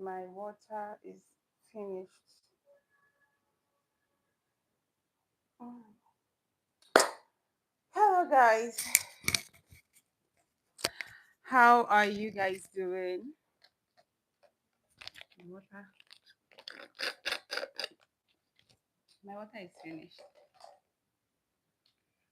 My water is finished. Mm. Hello, guys. How are you guys doing? My water, my water is finished.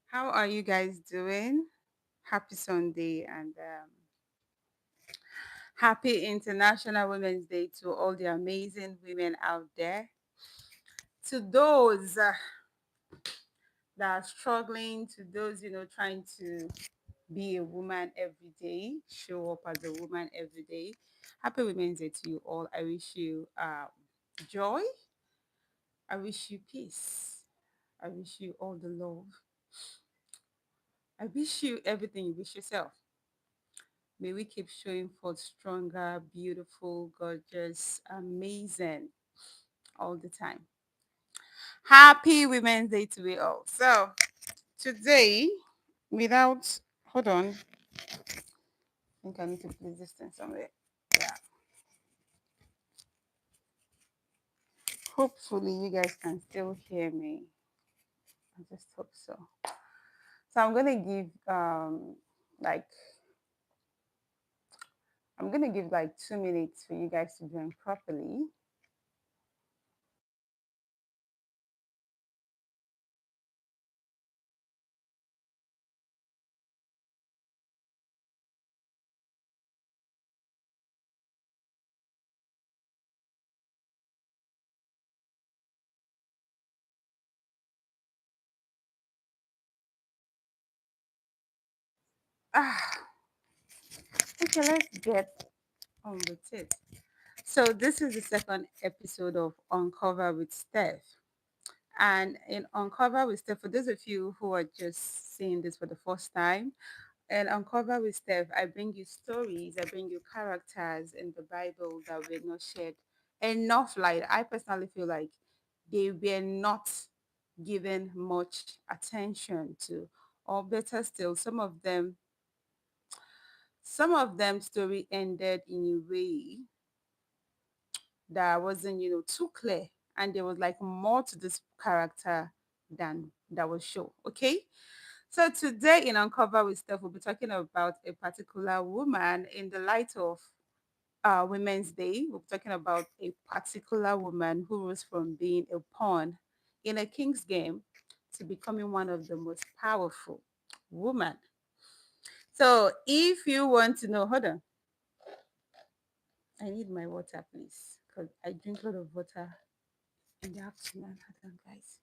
How are you guys doing? Happy Sunday and happy International Women's Day to all the amazing women out there. To those that are struggling, to those trying to be a woman every day, show up as a woman every day. Happy Women's Day to you all. I wish you joy. I wish you peace. I wish you all the love. I wish you everything you wish yourself. May we keep showing forth stronger, beautiful, gorgeous, amazing all the time. Happy Women's Day to we all. So today, without hold on, I think I need to place this thing somewhere. Yeah. Hopefully you guys can still hear me. I just hope so. So I'm gonna give like I'm gonna give like 2 minutes for you guys to join properly. Ah, okay, let's get on with it. So this is the second episode of Uncover with Steph. And in Uncover with Steph, for those of you who are just seeing this for the first time, and Uncover with Steph, I bring you stories, I bring you characters in the Bible that were not shared enough light. I personally feel like they were not given much attention to, or better still, some of them story ended in a way that wasn't, too clear. And there was like more to this character than that was shown. Okay. So today in Uncover with Steph, we'll be talking about a particular woman in the light of Women's Day. We'll be talking about a particular woman who rose from being a pawn in a king's game to becoming one of the most powerful women. So if you want to know, hold on, I need my water, please, because I drink a lot of water in the afternoon. Hold on, guys.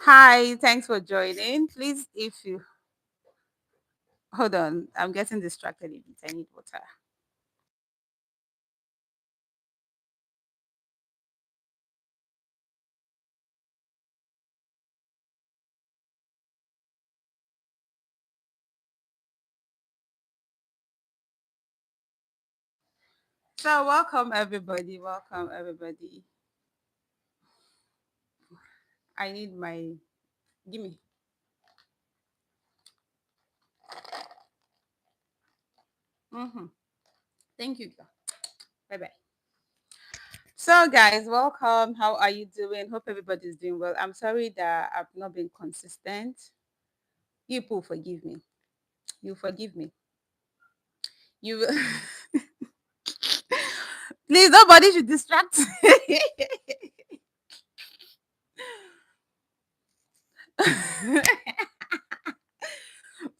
Hi, thanks for joining. Please, if you hold on, I'm getting distracted a bit. I need water. So, welcome everybody. Welcome everybody. I need my give me. Mm-hmm. Thank you, girl. Bye bye. So, guys, welcome. How are you doing? Hope everybody's doing well. I'm sorry that I've not been consistent. You people forgive me. You forgive me. You please, nobody should distract me.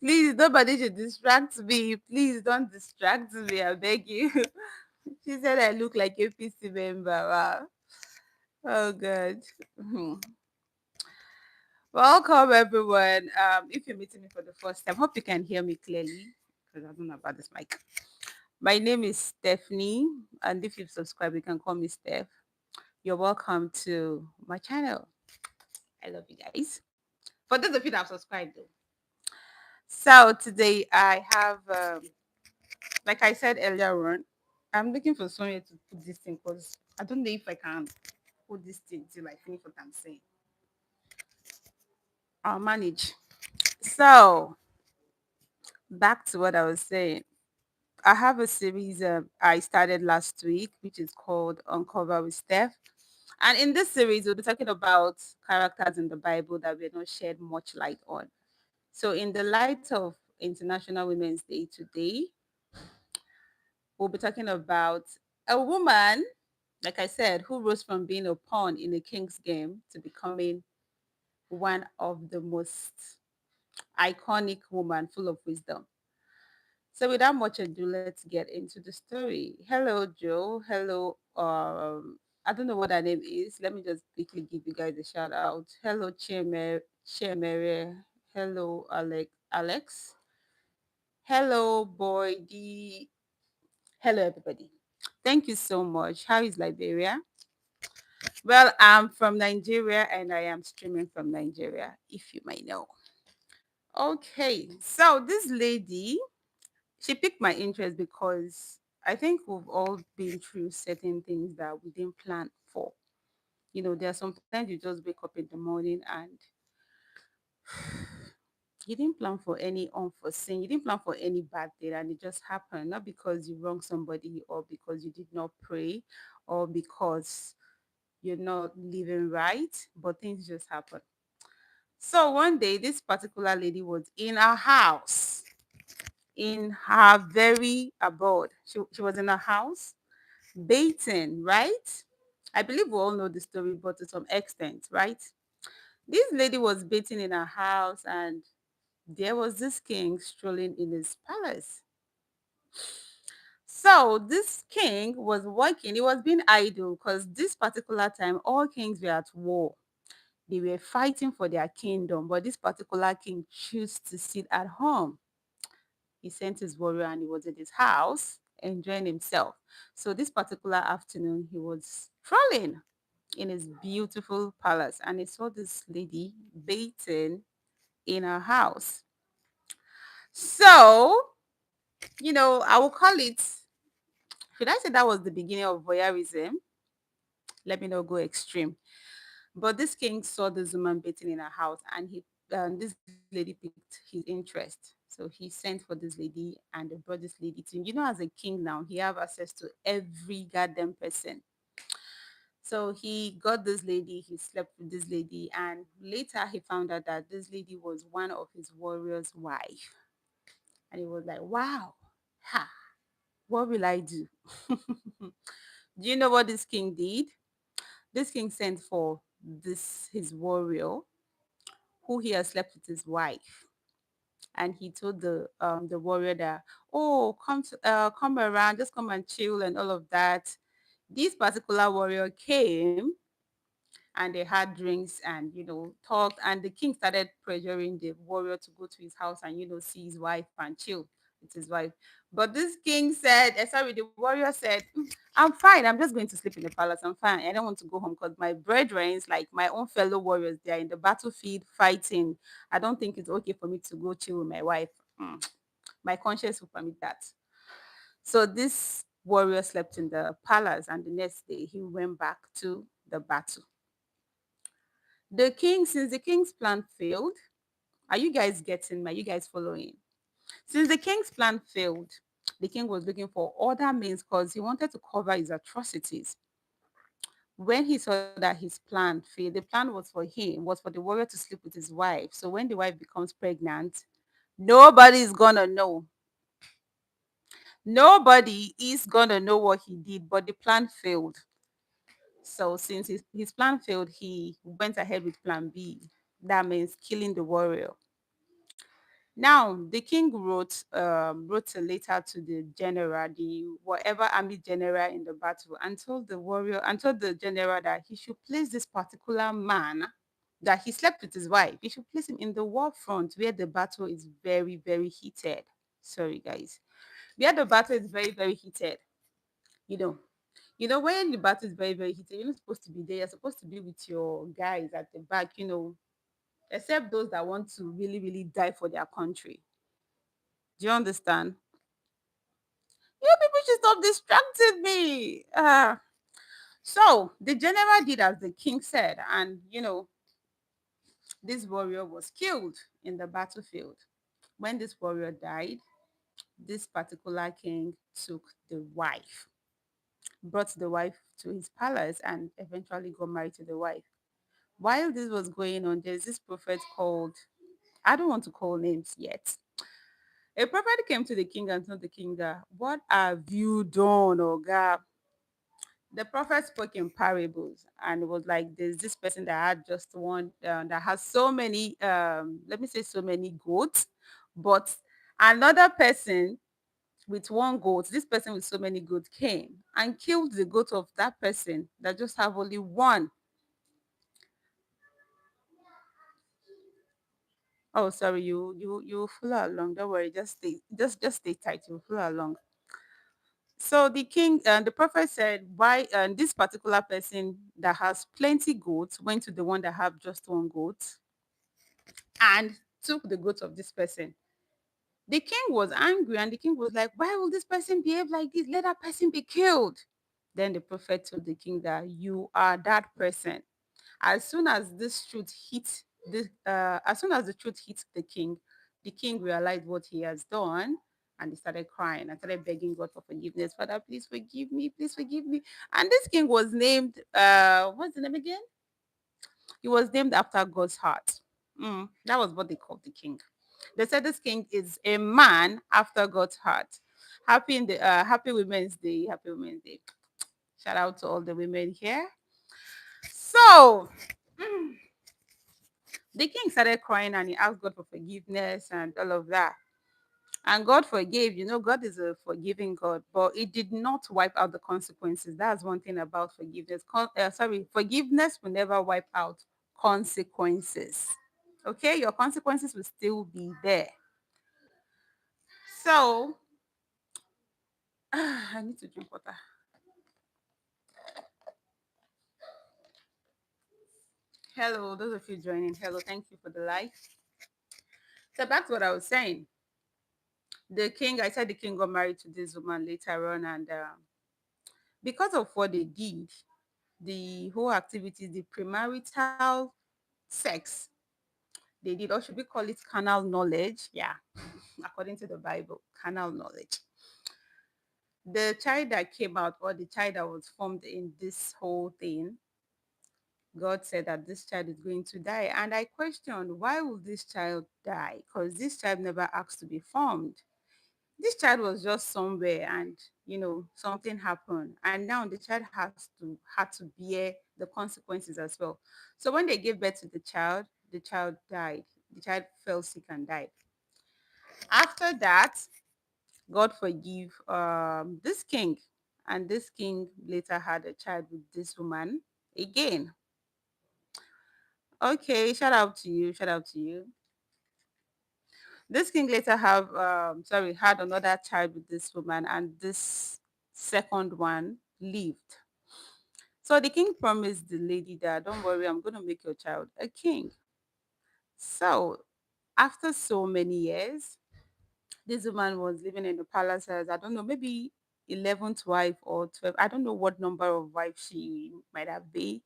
Please, nobody should distract me. Please don't distract me. I beg you. She said I look like a PC member. Wow. Oh, God. Hmm. Welcome, everyone. If you're meeting me for the first time, hope you can hear me clearly because I don't know about this mic. My name is Stephanie, and if you've subscribed, you can call me Steph. You're welcome to my channel. I love you guys. For those of you that have subscribed, though. So today I have like I said earlier on, I'm looking for somewhere to put this thing because I don't know if I can put this thing till I finish what I'm saying. I'll manage. So back to what I was saying. I have a series I started last week, which is called Uncover with Steph. And in this series, we'll be talking about characters in the Bible that we have not shed much light on. So, in the light of International Women's Day today, we'll be talking about a woman, like I said, who rose from being a pawn in a king's game to becoming one of the most iconic women full of wisdom. So without much ado, let's get into the story. Hello, Joe. Hello. I don't know what her name is. Let me just quickly give you guys a shout out. Hello, Chemere. Hello, Alex. Hello, Boy D. Hello, everybody. Thank you so much. How is Liberia? Well, I'm from Nigeria and I am streaming from Nigeria, if you might know. Okay, so this lady, she piqued my interest because I think we've all been through certain things that we didn't plan for. There are sometimes you just wake up in the morning and you didn't plan for any unforeseen, you didn't plan for any bad thing, and it just happened. Not because you wronged somebody or because you did not pray or because you're not living right, but things just happen. So one day, this particular lady was in her house, in her very abode. She was in her house baiting, right? I believe we all know the story, but to some extent, right? This lady was baiting in her house, and there was this king strolling in his palace. So this king was working, he was being idle because this particular time all kings were at war. They were fighting for their kingdom, but this particular king chose to sit at home. He sent his warrior and he was in his house enjoying himself. So this particular afternoon, he was strolling in his beautiful palace and he saw this lady bathing in her house. So, I will call it, should I say that was the beginning of voyeurism? Let me not go extreme. But this king saw this woman bathing in her house and this lady piqued his interest. So he sent for this lady and they brought this lady to him. As a king now, he have access to every goddamn person. So he got this lady, he slept with this lady, and later he found out that this lady was one of his warrior's wife. And he was like, wow, ha, what will I do? Do you know what this king did? This king sent for this his warrior who he had slept with his wife. And he told the warrior that, oh, come around, just come and chill and all of that. This particular warrior came and they had drinks and talked, and the king started pressuring the warrior to go to his house and see his wife and chill with his wife. But this king said, sorry, the warrior said, I'm fine, I'm just going to sleep in the palace, I'm fine, I don't want to go home because my brethren, like my own fellow warriors, they are in the battlefield fighting. I don't think it's okay for me to go chill with my wife. My conscience will permit that. So this warrior slept in the palace and the next day he went back to the battle. Since the king's plan failed, are you guys getting me? Are you guys following? Since the king's plan failed, the king was looking for other means because he wanted to cover his atrocities. When he saw that his plan failed, the plan was for the warrior to sleep with his wife. So when the wife becomes pregnant, nobody is gonna know. Nobody is gonna know what he did, but the plan failed. So since his plan failed, he went ahead with plan B. That means killing the warrior. Now, the king wrote a letter to the general, the whatever army general in the battle, and told the general that he should place this particular man that he slept with his wife. He should place him in the war front where the battle is very, very heated. Sorry, guys, where the battle is very, very heated. You know, when the battle is very, very heated, you're not supposed to be there. You're supposed to be with your guys at the back. Except those that want to really, really die for their country. Do you understand? You people should stop distracting me. So the general did as the king said, and this warrior was killed in the battlefield. When this warrior died, this particular king took the wife, brought the wife to his palace, and eventually got married to the wife. While this was going on, there's this prophet called, I don't want to call names yet. A prophet came to the king and told the king that, what have you done, oh God? The prophet spoke in parables, and it was like, there's this person that had just one, that has so many, let me say, so many goats, but another person with one goat, this person with so many goats came and killed the goat of that person that just have only one. Oh, sorry, you follow along. Don't worry, just stay tight. You follow along. So the king and the prophet said, why this particular person that has plenty goats went to the one that have just one goat and took the goat of this person. The king was angry, and the king was like, why will this person behave like this? Let that person be killed. Then the prophet told the king that you are that person. As soon as this truth hit as soon as the truth hit the king realized what he has done, and he started crying and started begging God for forgiveness. Father, please forgive me, please forgive me. And this king was named, what's the name again? He was named after God's heart. That was what they called the king. They said this king is a man after God's heart. Happy Women's Day. Happy Women's Day. Shout out to all the women here. So the king started crying and he asked God for forgiveness and all of that. And God forgave. God is a forgiving God, but it did not wipe out the consequences. That's one thing about forgiveness. Forgiveness will never wipe out consequences. Okay, your consequences will still be there. So, I need to drink water. Hello, those of you joining. Hello, thank you for the life. So back to what I was saying. I said the king got married to this woman later on, and because of what they did, the whole activity, the premarital sex they did, or should we call it carnal knowledge? Yeah, according to the Bible, carnal knowledge. The child that came out, or the child that was formed in this whole thing, God said that this child is going to die. And I questioned, why would this child die? Because this child never asked to be formed. This child was just somewhere, and something happened, and now the child had to bear the consequences as well. So when they gave birth to the child died. The child fell sick and died. After that, God forgive this king, and this king later had a child with this woman again. Okay, shout out to you. This king later had another child with this woman, and this second one lived. So the king promised the lady that, don't worry, I'm going to make your child a king. So after so many years, this woman was living in the palace as, I don't know, maybe 11th wife or 12. I don't know what number of wives she might have been,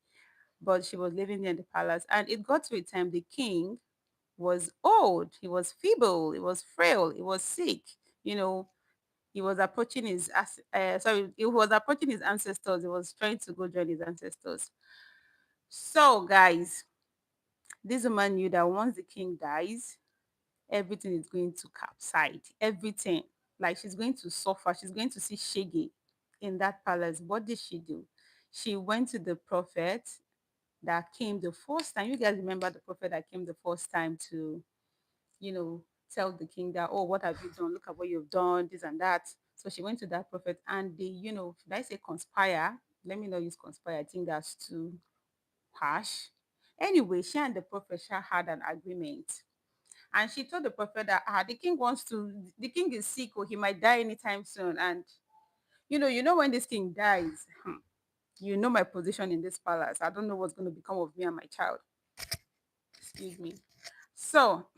but she was living in the palace. And it got to a time the king was old, he was feeble, he was frail, he was sick. You know, he was approaching he was approaching his ancestors. He was trying to go join his ancestors. So, guys, this woman knew that once the king dies, everything is going to capsize. Everything. Like, she's going to suffer. She's going to see Shege in that palace. What did she do? She went to the prophet that came the first time. You guys remember the prophet that came the first time to, you know, tell the king that, oh, what have you done? Look at what you've done, this and that. So she went to that prophet, and they, should I say conspire? Let me not use conspire. I think that's too harsh. Anyway, she and the prophet had an agreement. And she told the prophet that the king is sick, or he might die anytime soon. And when this king dies, my position in this palace. I don't know what's going to become of me and my child. Excuse me. So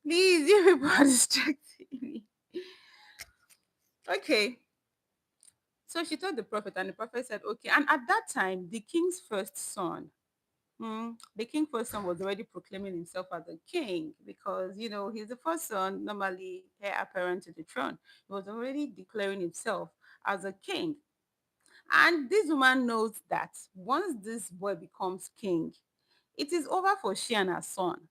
please, you people are distracting me. Okay. So she told the prophet, and the prophet said, okay. And at that time, the king's first son, the king first son was already proclaiming himself as a king because, he's the first son, normally heir apparent to the throne. He was already declaring himself as a king. And this woman knows that once this boy becomes king, it is over for she and her son.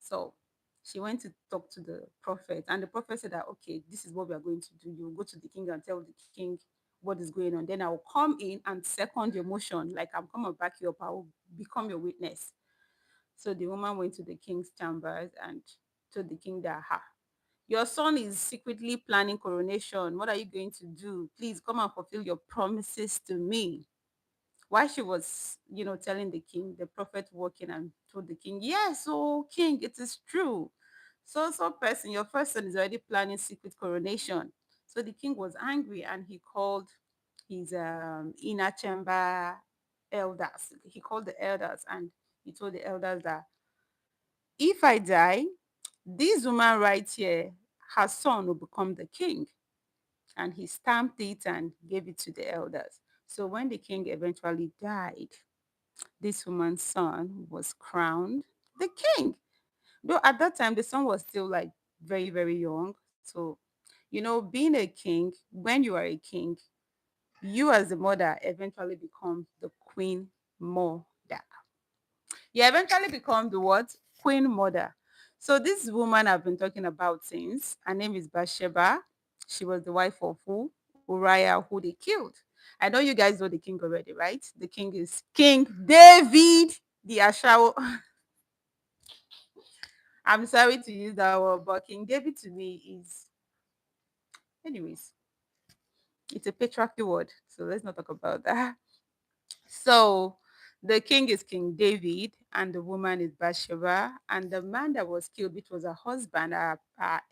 So she went to talk to the prophet, and the prophet said that, okay, this is what we are going to do. You go to the king and tell the king what is going on. Then I will come in and second your motion. Like, I'm coming back you up. I will become your witness. So the woman went to the king's chambers and told the king that, your son is secretly planning coronation. What are you going to do? Please come and fulfill your promises to me. While she was, telling the king, the prophet walked in and told the king, yes, oh king, it is true. So person, your first son is already planning secret coronation. So the king was angry and he called his inner chamber elders. He called the elders and he told the elders that if I die, this woman right here, her son will become the king. And he stamped it and gave it to the elders. So when the king eventually died, this woman's son was crowned the king. Though at that time the son was still like very, very young. So, being a king, when you are a king, you as the mother eventually become the queen mother. You eventually become the what? Queen mother. So this woman I've been talking about since, her name is Bathsheba. She was the wife of who? Uriah, who they killed. I know you guys know the king already, right? The king is King David, the Ashawo. I'm sorry to use that word, but King David to me is, anyways, it's a patriarchy word. So let's not talk about that. So the king is King David, and the woman is Bathsheba, and the man that was killed, which was her husband, her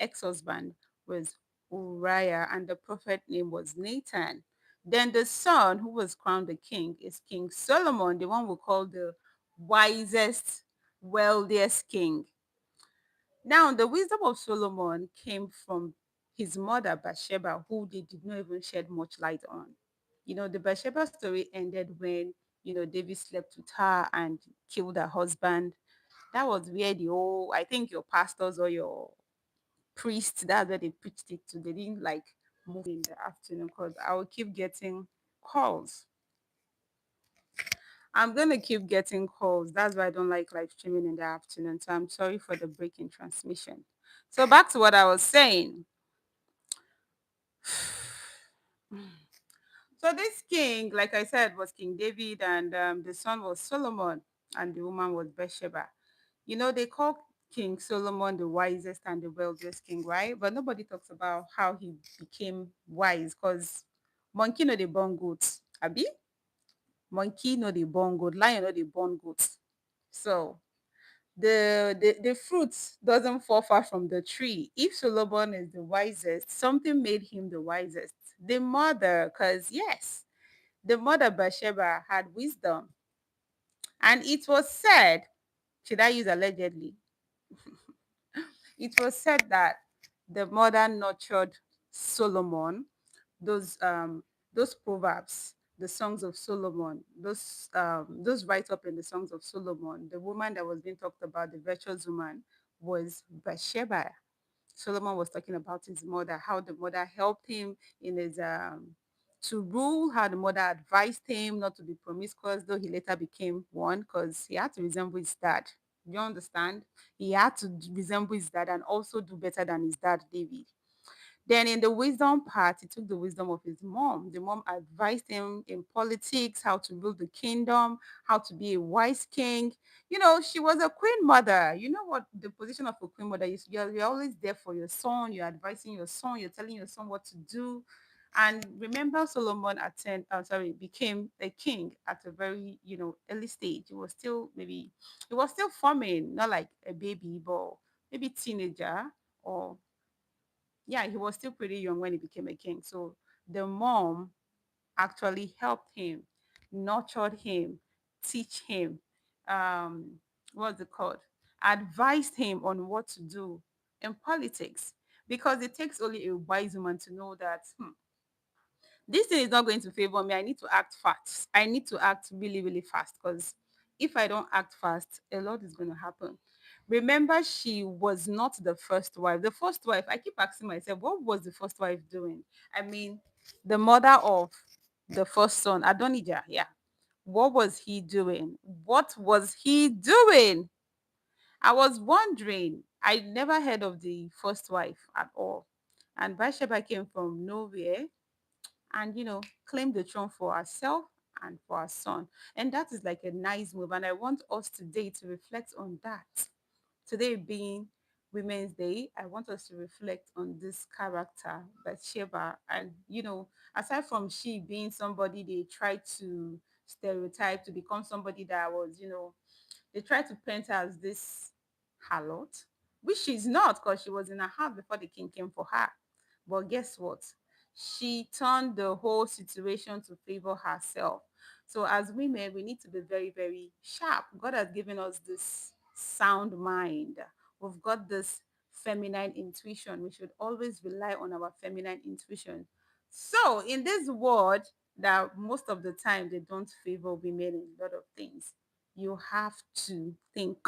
ex-husband, was Uriah, and the prophet name was Nathan. Then the son who was crowned the king is King Solomon, the one we call the wisest, wealthiest king. Now, the wisdom of Solomon came from his mother Bathsheba, who they did not even shed much light on. The Bathsheba story ended when, David slept with her and killed her husband. That was where the whole, I think your pastors or your priests, that's where they preached it to. They didn't like move in the afternoon because I will keep getting calls. I'm gonna keep getting calls. That's why I don't like live streaming in the afternoon. So I'm sorry for the break in transmission. So back to what I was saying. So this king, like I said, was King David, and the son was Solomon, and the woman was Bathsheba. They call King Solomon the wisest and the wealthiest king, right? But nobody talks about how he became wise, because monkey no dey born goats, abi? Monkey no dey born goat, lion no dey born goats. So the fruit doesn't fall far from the tree. If Solomon is the wisest, something made him the wisest. The mother, because yes, the mother Bathsheba had wisdom. And it was said, should I use allegedly? It was said that the mother nurtured Solomon, those proverbs, the songs of Solomon, those write up in the songs of Solomon. The woman that was being talked about, the virtuous woman, was Bathsheba. Solomon was talking about his mother, how the mother helped him in his to rule, how the mother advised him not to be promiscuous, though he later became one because he had to resemble his dad. You understand? He had to resemble his dad and also do better than his dad, David. Then in the wisdom part, he took the wisdom of his mom. The mom advised him in politics, how to rule the kingdom, how to be a wise king. She was a queen mother. You know what the position of a queen mother is? You're always there for your son. You're advising your son. You're telling your son what to do. And remember, Solomon became a king at a very, early stage. He was still forming, not like a baby, but maybe teenager, or yeah, he was still pretty young when he became a king. So the mom actually helped him, nurtured him, teach him, what's it called? Advised him on what to do in politics. because it takes only a wise woman to know that this thing is not going to favor me. I need to act fast. I need to act really, really fast because if I don't act fast, a lot is going to happen. Remember, she was not the first wife. The first wife, I keep asking myself, what was the first wife doing? I mean, the mother of the first son, Adonijah, yeah. What was he doing? What was he doing? I was wondering. I never heard of the first wife at all. And Bathsheba came from nowhere and claim the throne for herself and for her son. And that is like a nice move, and I want us today to reflect on that. Today being Women's Day, I want us to reflect on this character, Bathsheba. And aside from she being somebody they tried to stereotype to become somebody that was, they tried to paint her as this harlot, which she's not, because she was in a house before the king came for her. But guess what? She turned the whole situation to favor herself. So as women, we need to be very, very sharp. God has given us this sound mind. We've got this feminine intuition. We should always rely on our feminine intuition. So in this world that most of the time they don't favor women in a lot of things, you have to think.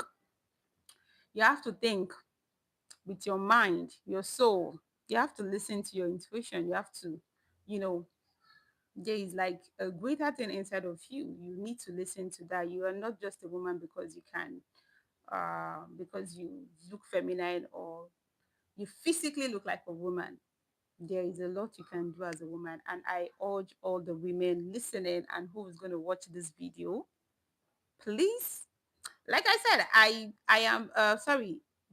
You have to think with your mind, your soul. You have to listen to your intuition. You have to, you know, there is like a greater thing inside of you. You need to listen to that. You are not just a woman because you can, because you look feminine or you physically look like a woman. There is a lot you can do as a woman. And I urge all the women listening and who is going to watch this video, please, like I said, I am sorry,